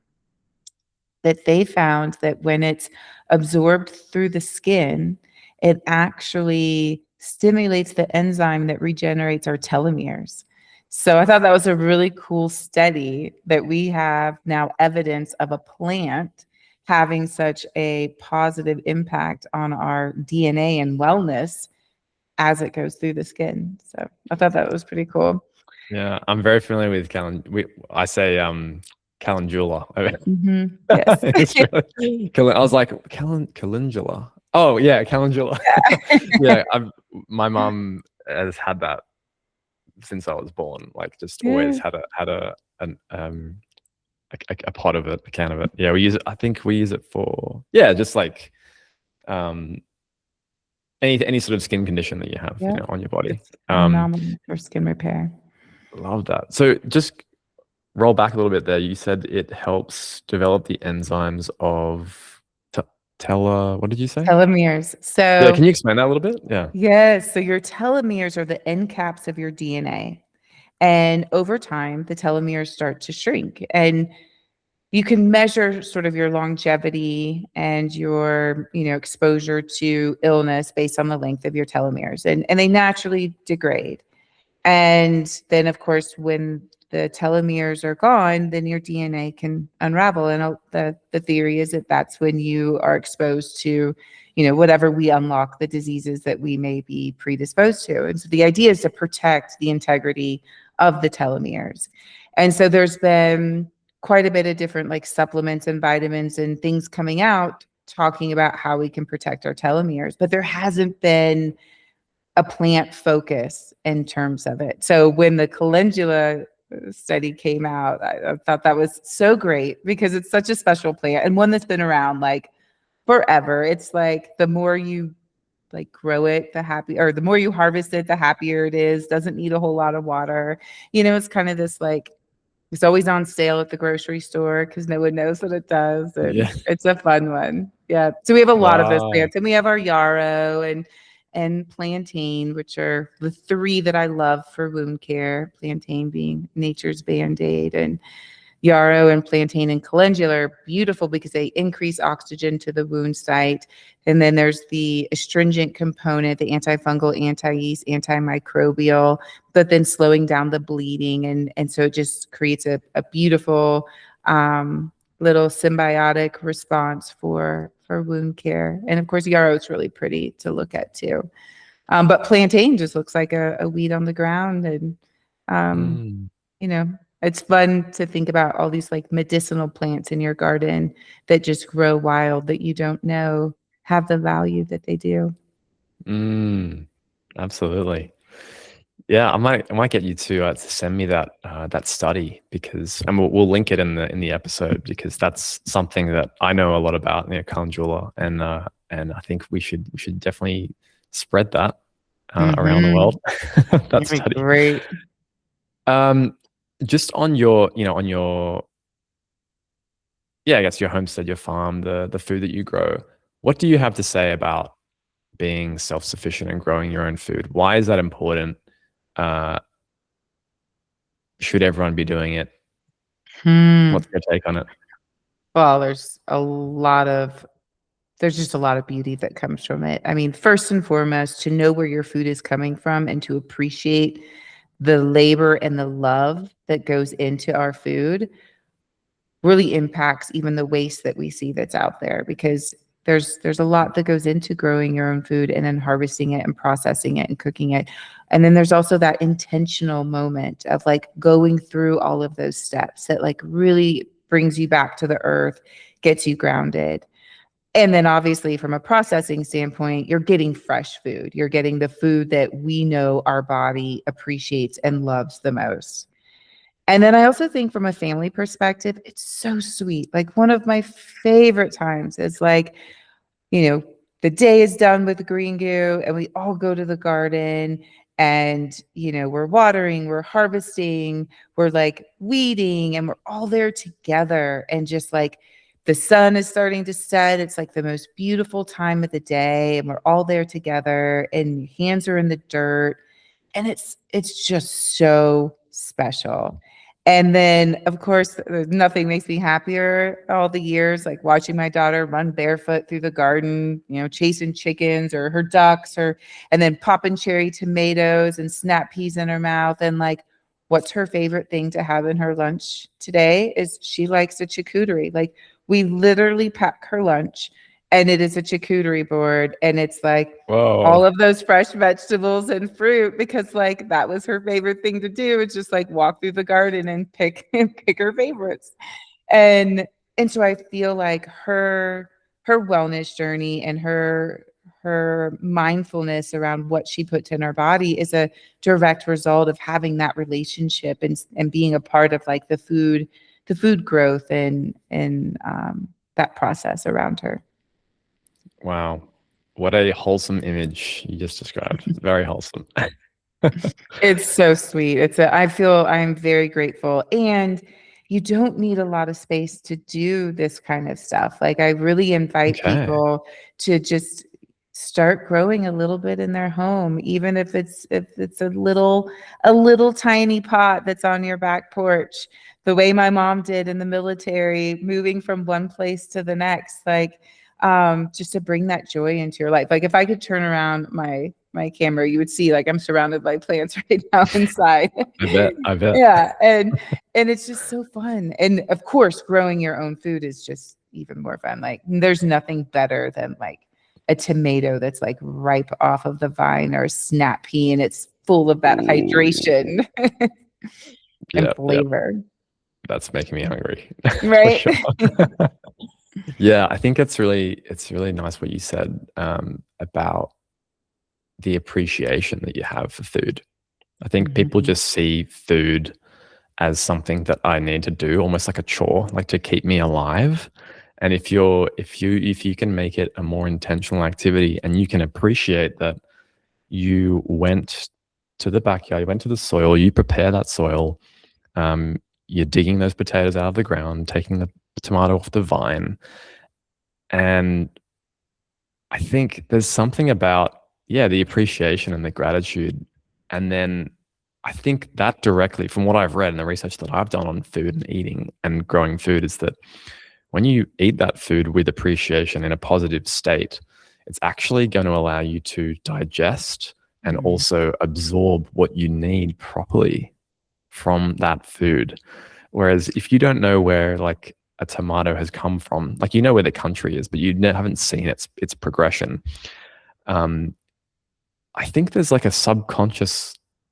they found that when it's absorbed through the skin, it actually stimulates the enzyme that regenerates our telomeres. So I thought that was a really cool study that we have now evidence of a plant having such a positive impact on our DNA and wellness as it goes through the skin. So I thought that was pretty cool. Yeah, I'm very familiar with I say calendula. Mm-hmm. Yes. I was like calendula. Oh yeah, calendula. Yeah, my mom has had that since I was born. Like, just always had a pot of it, a can of it. Yeah, we use it. I think we use it for just like any sort of skin condition that you have, on your body. It's phenomenal for skin repair. Love that. So just roll back a little bit there. You said it helps develop the enzymes of what did you say? Telomeres. So yeah, can you explain that a little bit? Yeah. Yes. So your telomeres are the end caps of your DNA. And over time, the telomeres start to shrink. And you can measure sort of your longevity and your, exposure to illness based on the length of your telomeres. And they naturally degrade. And then, of course, when the telomeres are gone, then your DNA can unravel. And the theory is that that's when you are exposed to, whatever we unlock, the diseases that we may be predisposed to. And so the idea is to protect the integrity of the telomeres. And so there's been quite a bit of different like supplements and vitamins and things coming out talking about how we can protect our telomeres, but there hasn't been a plant focus in terms of it. So when the calendula study came out, I thought that was so great because it's such a special plant and one that's been around like forever. It's like the more you like grow it, the happier, or the more you harvest it, the happier it is. Doesn't need a whole lot of water. It's kind of this like, it's always on sale at the grocery store because no one knows what it does. And it's a fun one. Yeah. So we have a lot of those plants, and we have our yarrow and plantain, which are the three that I love for wound care. Plantain being nature's Band-Aid, and yarrow and plantain and calendula are beautiful because they increase oxygen to the wound site. And then there's the astringent component, the antifungal, anti-yeast, antimicrobial, but then slowing down the bleeding. And so it just creates a beautiful little symbiotic response for wound care. And of course, yarrow is really pretty to look at too. But plantain just looks like a weed on the ground. And, it's fun to think about all these like medicinal plants in your garden that just grow wild that you don't know have the value that they do. Absolutely. Yeah, I might get you to send me that study, because, and we'll link it in the episode, because that's something that I know a lot about, calendula, and I think we should definitely spread that around the world. That's great. Just on your, I guess your homestead, your farm, the food that you grow, what do you have to say about being self-sufficient and growing your own food? Why is that important? Should everyone be doing it? What's your take on it? Well, there's just a lot of beauty that comes from it. I mean, first and foremost, to know where your food is coming from and to appreciate the labor and the love that goes into our food. really impacts even the waste that we see that's out there, because there's a lot that goes into growing your own food and then harvesting it and processing it and cooking it. And then there's also that intentional moment of like going through all of those steps that like really brings you back to the earth, gets you grounded. And then obviously from a processing standpoint, you're getting fresh food. You're getting the food that we know our body appreciates and loves the most. And then I also think from a family perspective, it's so sweet. Like one of my favorite times is like, the day is done with the Green Goo and we all go to the garden and, we're watering, we're harvesting, we're like weeding, and we're all there together. And just like the sun is starting to set. It's like the most beautiful time of the day. And we're all there together and hands are in the dirt. And it's just so special. And then, of course, nothing makes me happier all the years, like watching my daughter run barefoot through the garden, chasing chickens or her ducks, and then popping cherry tomatoes and snap peas in her mouth. And like, what's her favorite thing to have in her lunch today is she likes a charcuterie. Like we literally pack her lunch and it is a charcuterie board. And it's like, Whoa. all of those fresh vegetables and fruit, because like that was her favorite thing to do. It's just like walk through the garden and pick her favorites. And so I feel like her wellness journey and her mindfulness around what she puts in her body is a direct result of having that relationship and being a part of like the food growth and that process around her. Wow. What a wholesome image you just described. Very wholesome. It's so sweet. I feel I'm very grateful. And you don't need a lot of space to do this kind of stuff. Like I really invite people to just start growing a little bit in their home, even if it's a little tiny pot that's on your back porch, the way my mom did in the military, moving from one place to the next, like just to bring that joy into your life. Like if I could turn around my camera, you would see like I'm surrounded by plants right now inside. I bet. Yeah. And it's just so fun. And of course, growing your own food is just even more fun. Like there's nothing better than like a tomato that's like ripe off of the vine, or a snap pea, and it's full of that hydration and flavor. Yep. That's making me hungry. Right. Yeah, I think it's really nice what you said about the appreciation that you have for food. I think people just see food as something that I need to do, almost like a chore, like to keep me alive. And if you can make it a more intentional activity, and you can appreciate that you went to the backyard, you went to the soil, you prepare that soil, you're digging those potatoes out of the ground, taking the tomato off the vine. And I think there's something about, the appreciation and the gratitude. And then I think that directly from what I've read and the research that I've done on food and eating and growing food is that when you eat that food with appreciation in a positive state, it's actually going to allow you to digest and also absorb what you need properly from that food. Whereas if you don't know where like a tomato has come from, like you know where the country is, but you haven't seen its progression. I think there's like a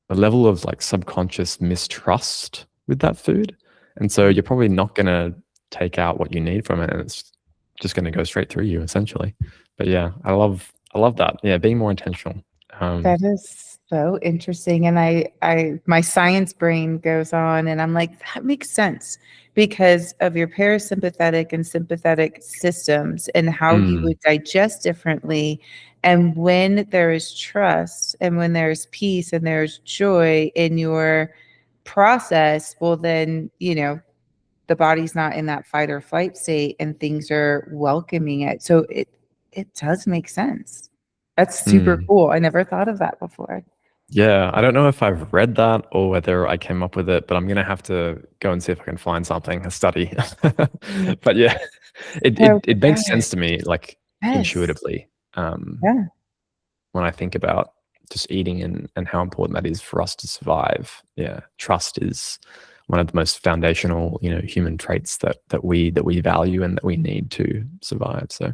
level of like subconscious mistrust with that food, and so you're probably not going to take out what you need from it, and it's just going to go straight through you essentially. But yeah, I love that. Yeah, being more intentional. That is so interesting. And my science brain goes on and I'm like, that makes sense because of your parasympathetic and sympathetic systems and how you would digest differently. And when there is trust and when there's peace and there's joy in your process, well, then, the body's not in that fight or flight state and things are welcoming it. So it does make sense. That's super cool. I never thought of that before. Yeah, I don't know if I've read that or whether I came up with it, but I'm going to have to go and see if I can find something, a study. But yeah, it makes sense to me, like intuitively, when I think about just eating and how important that is for us to survive. Yeah, trust is one of the most foundational, human traits that we value and that we need to survive. So,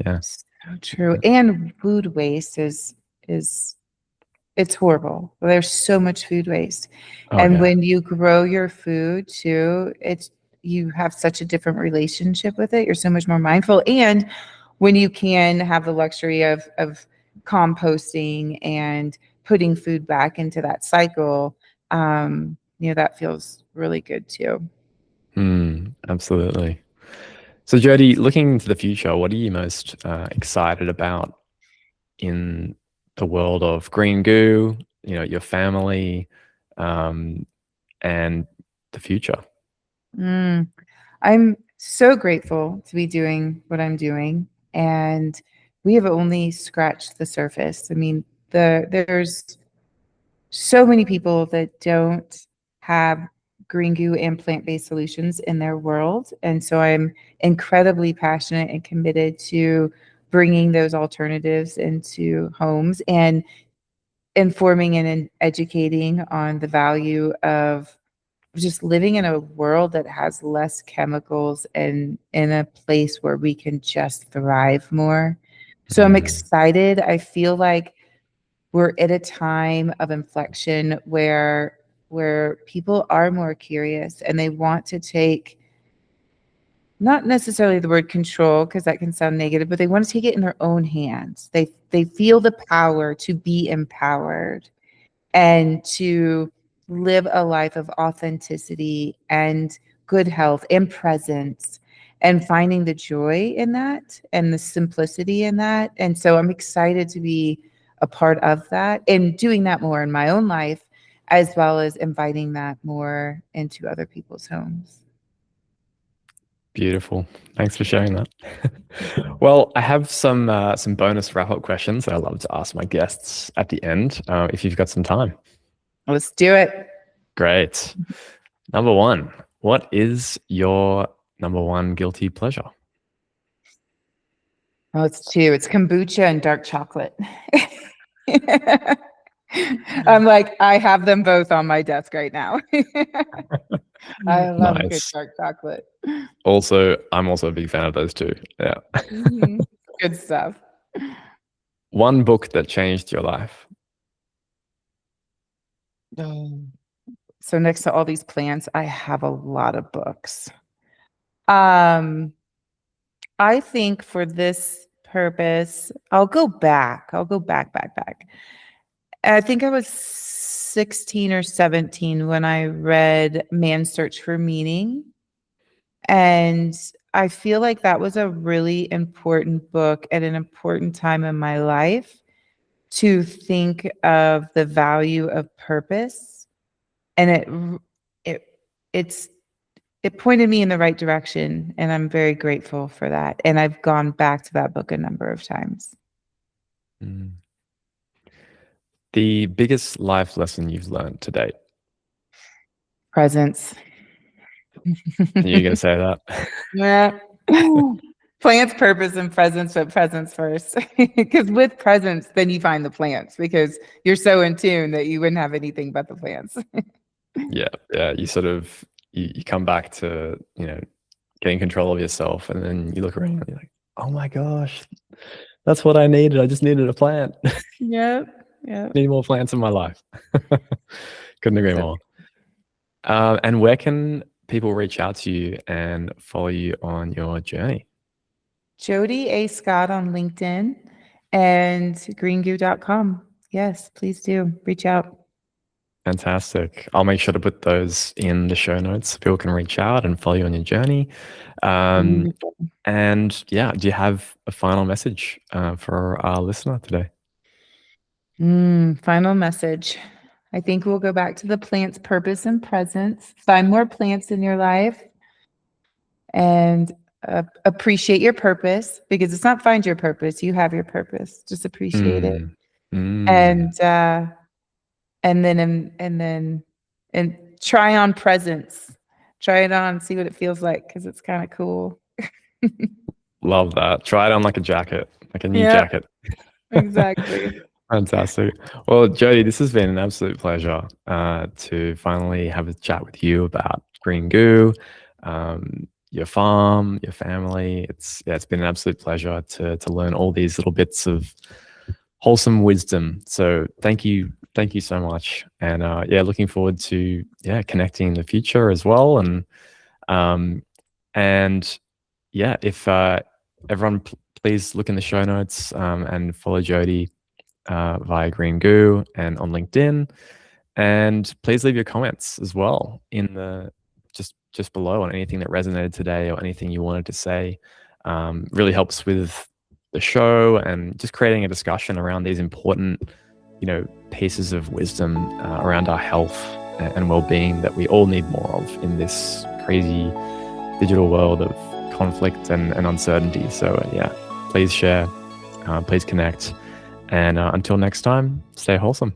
yeah. So true. And food waste is it's horrible. There's so much food waste. Oh, And yeah. when you grow your food too, you have such a different relationship with it. You're so much more mindful. And when you can have the luxury of composting and putting food back into that cycle, that feels really good too. Absolutely. So, Jodi, looking into the future, what are you most excited about in the world of Green Goo, your family, and the future? I'm so grateful to be doing what I'm doing, and we have only scratched the surface. I mean, there's so many people that don't have green goo and plant-based solutions in their world, and so I'm incredibly passionate and committed to bringing those alternatives into homes and informing and educating on the value of just living in a world that has less chemicals and in a place where we can just thrive more. So I'm excited. I feel like we're at a time of inflection where people are more curious and they want to take, not necessarily the word control because that can sound negative, but they want to take it in their own hands. They feel the power to be empowered and to live a life of authenticity and good health and presence and finding the joy in that and the simplicity in that. And so I'm excited to be a part of that and doing that more in my own life, as well as inviting that more into other people's homes. Beautiful. Thanks for sharing that. Well, I have some bonus wrap-up questions that I love to ask my guests at the end, if you've got some time. Let's do it. Great. Number one, what is your number one guilty pleasure? Oh, it's two. It's kombucha and dark chocolate. I'm like, I have them both on my desk right now. I love a good Nice. dark chocolate. I'm also a big fan of those two. Yeah. Good stuff. One book that changed your life. So next to all these plants, I have a lot of books. I think for this purpose, I'll go back. Back. I think I was 16 or 17 when I read Man's Search for Meaning. And I feel like that was a really important book at an important time in my life to think of the value of purpose. And it pointed me in the right direction, and I'm very grateful for that. And I've gone back to that book a number of times. The biggest life lesson you've learned to date? Presence. You're going to say that? Yeah. Plants, purpose, and presence, but presence first. Because with presence, then you find the plants because you're so in tune that you wouldn't have anything but the plants. Yeah. You sort of you come back to getting control of yourself, and then you look around and you're like, oh my gosh, that's what I needed. I just needed a plant. Yep. Need more plants in my life. Couldn't agree more. And where can people reach out to you and follow you on your journey? Jodi A. Scott on LinkedIn and greengoo.com. Yes, please do reach out. Fantastic. I'll make sure to put those in the show notes so people can reach out and follow you on your journey. And yeah, do you have a final message for our listener today? Final message. I think we'll go back to the plants, purpose, and presence. Find more plants in your life and appreciate your purpose, because it's not find your purpose. You have your purpose. Just appreciate it. And then try on presence. Try it on, see what it feels like, because it's kind of cool. Love that. Try it on like a jacket, like a new jacket. Exactly. Fantastic. Well, Jodi, this has been an absolute pleasure to finally have a chat with you about Green Goo, your farm, your family. It's been an absolute pleasure to learn all these little bits of wholesome wisdom. So thank you so much. And looking forward to connecting in the future as well. Um, and if everyone please look in the show notes and follow Jodi via Green Goo and on LinkedIn. And please leave your comments as well in the just below on anything that resonated today or anything you wanted to say. Really helps with the show and just creating a discussion around these important, pieces of wisdom around our health and well-being that we all need more of in this crazy digital world of conflict and uncertainty. So please share, please connect. And until next time, stay wholesome.